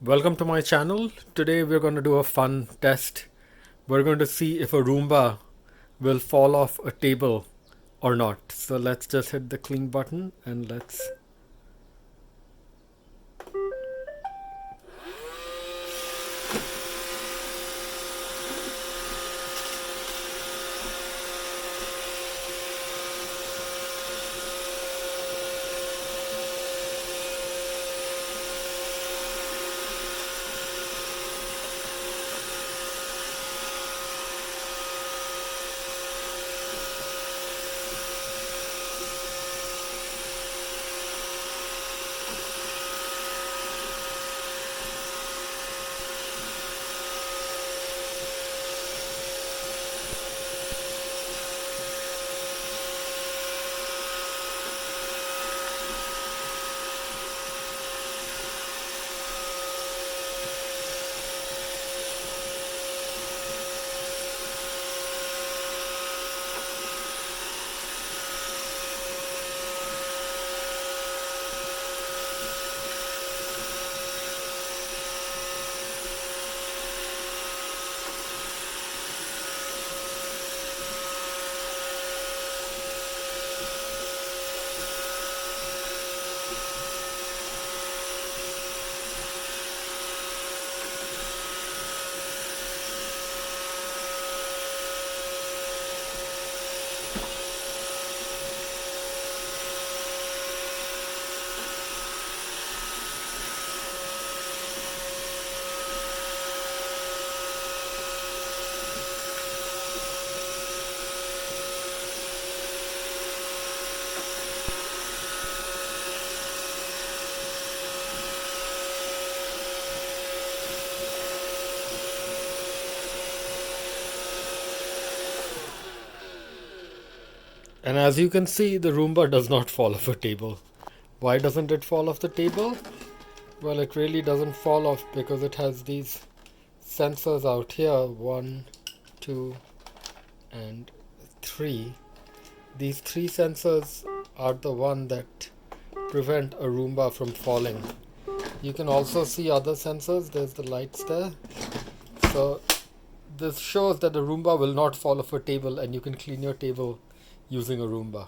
Welcome to my channel. Today we're going to do a fun test. We're going to see if a Roomba will fall off a table or not. So let's just hit the clean button and let's... And as you can see, the Roomba does not fall off a table. Why doesn't it fall off the table? Well, it really doesn't fall off because it has these sensors out here. 1, 2, and 3. These 3 sensors are the one that prevent a Roomba from falling. You can also see other sensors. There's the lights there. So this shows that the Roomba will not fall off a table and you can clean your table using a Roomba.